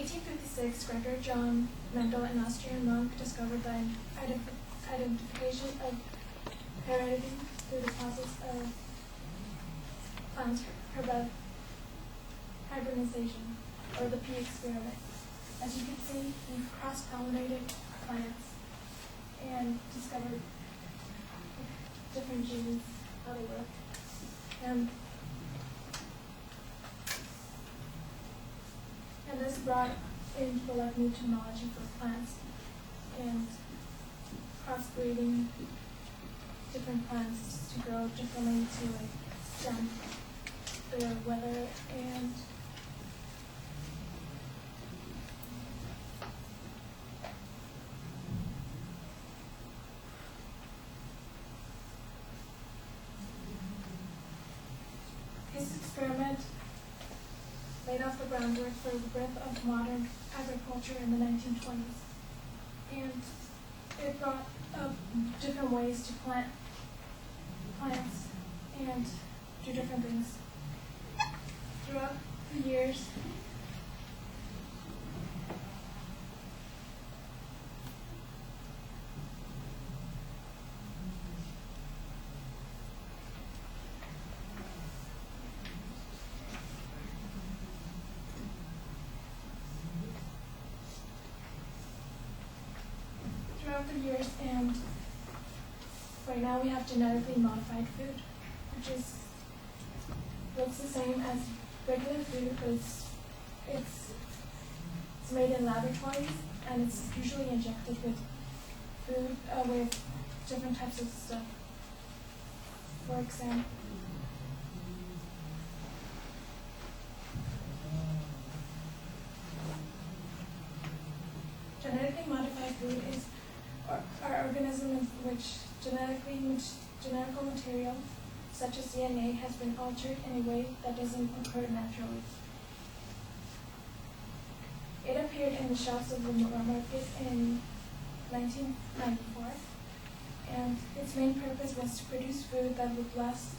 1856, Gregor John Mendel, an Austrian monk, discovered the identification of heredity through the process of plant hybridization, or the pea experiment. As you can see, we've cross-pollinated plants and discovered different genes, how they work. And this brought into the new technology for plants and crossbreeding different plants to grow differently to stem their weather and this experiment laid off the groundwork for the birth of modern agriculture in the 1920s. And it brought up different ways to plant plants and do different things. Throughout the years, and right now we have genetically modified food, which looks the same as regular food, but it's made in laboratories, and it's usually injected with food with different types of stuff. For example, genetically modified food are organisms in which genetical material, such as DNA, has been altered in a way that doesn't occur naturally. It appeared in the shelves of the market in 1994, and its main purpose was to produce food that would last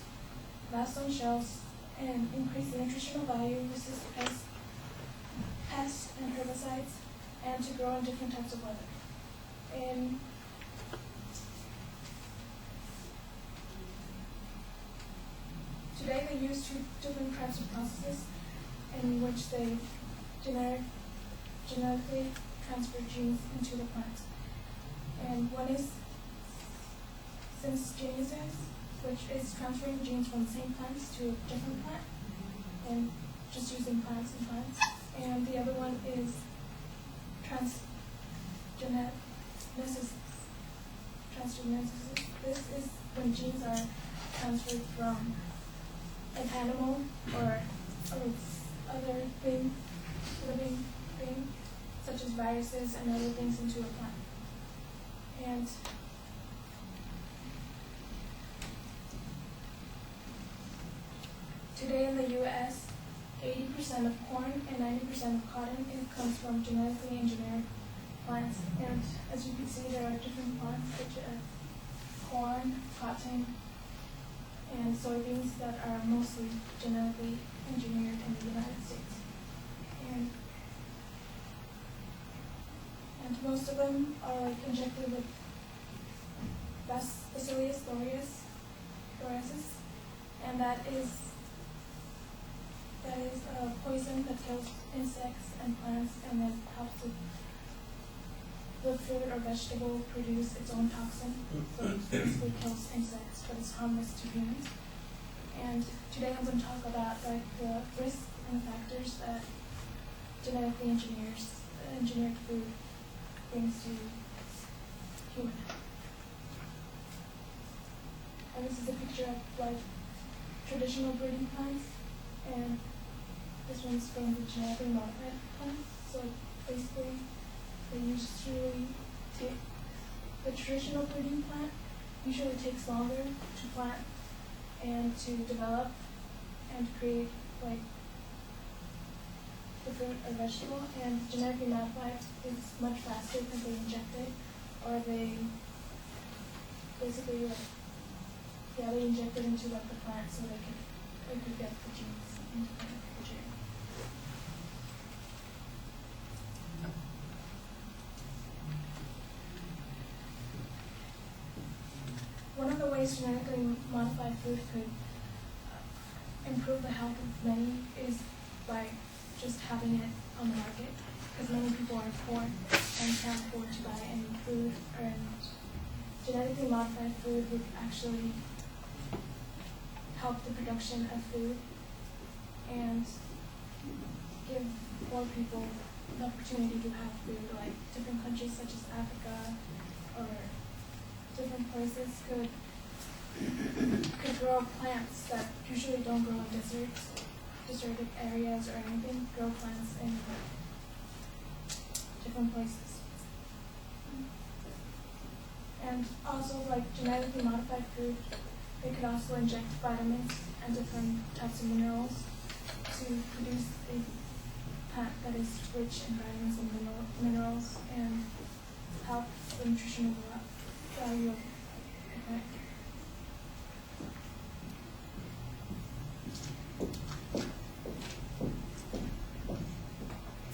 on shelves and increase the nutritional value, resist pests and herbicides, and to grow in different types of weather. Today they use two different types of processes in which they genetically transfer genes into the plant. And one is syngenesis, which is transferring genes from the same plants to a different plant, and just using plants and plants. And the other one is transgenesis. This is when genes are transferred from an animal or other living thing, such as viruses and other things, into a plant. And today in the U.S., 80% of corn and 90% of cotton comes from genetically engineered plants. And as you can see, there are different plants such as corn, cotton, and soybeans that are mostly genetically engineered in the United States. And most of them are injected with Bacillus thoracis, and that is a poison that kills insects and plants, and then helps the fruit or vegetable produce its own toxin. So it basically kills insects, but it's harmless to humans. And today I'm going to talk about the risks and factors that genetically engineered food brings to human health. And this is a picture of traditional breeding plants, and this one's from the genetically modified plants. So basically, the traditional breeding plant usually takes longer to plant and to develop and create the fruit or vegetable, and genetically modified is much faster because they inject it, or they basically they inject it into the plant so they could get the genes into the gene. ways genetically modified food could improve the health of many is by just having it on the market, because many people are poor and can't afford to buy any food, and genetically modified food would actually help the production of food and give poor people the opportunity to have food. Like different countries such as Africa or different places could grow plants that usually don't grow in deserted areas or anything, grow plants in different places. And also, like genetically modified food, they could also inject vitamins and different types of minerals to produce a plant that is rich in vitamins and minerals and help the nutritional value of the plant.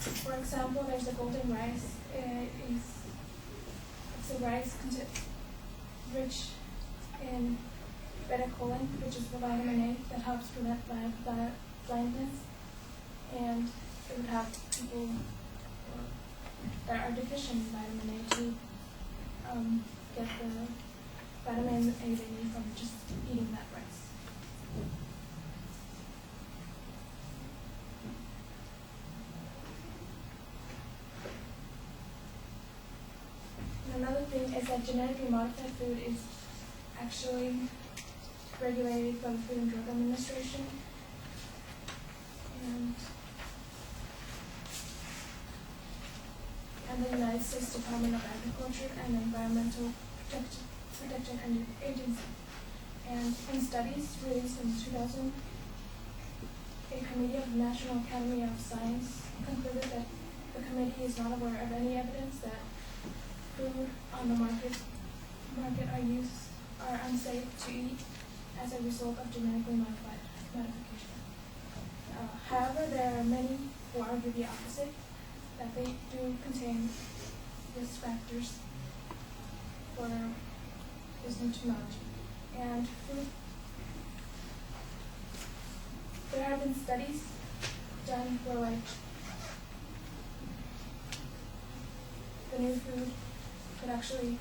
For example, there's the golden rice. It's a rice rich in beta-choline, which is the vitamin A that helps prevent blindness, and it would have people that are deficient in vitamin A to get the vitamin A they need from just eating that rice. Another thing is that genetically modified food is actually regulated by the Food and Drug Administration, and the United States Department of Agriculture and Environmental Protection Agency. And in studies released in 2000, a committee of the National Academy of Science concluded that the committee is not aware of any evidence that food on the market are unsafe to eat as a result of genetically modification. However, there are many who argue the opposite, that they do contain risk factors for this new technology. And food, there have been studies done where like the new food could actually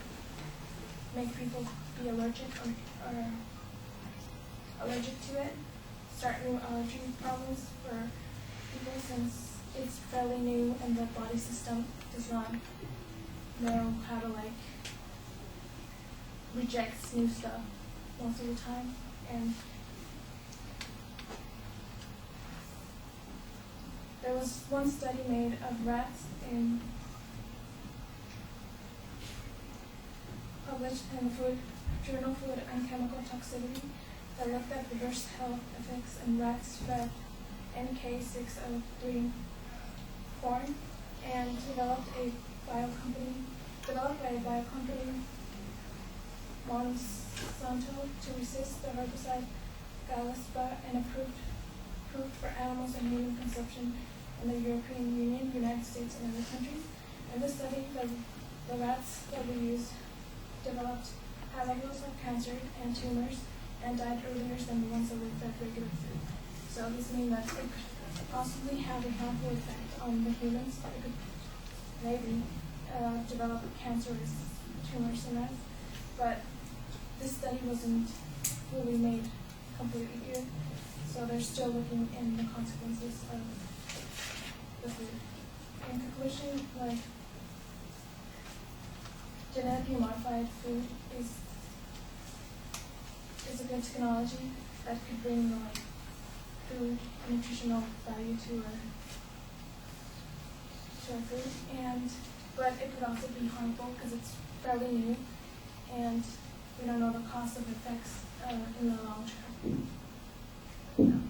make people be allergic or allergic to it, start new allergy problems for people since it's fairly new and the body system does not know how to like reject new stuff most of the time. And there was one study made of rats published in the journal Food and Chemical Toxicity that looked at reverse health effects in rats fed NK603 corn, and developed by a biocompany Monsanto to resist the herbicide Galispa, and approved for animals and human consumption in the European Union, United States, and other countries. In this study, the rats that we used developed high levels of cancer and tumors and died earlier than the ones that were fed regular food. So this means that it could possibly have a harmful effect on the humans. It could maybe develop cancerous tumors in us. But this study wasn't fully made completely here, so they're still looking in the consequences of the food. In conclusion, like, genetically modified food is a good technology that could bring like food and nutritional value to our food, but it could also be harmful because it's fairly new and we don't know the cost of effects in the long term.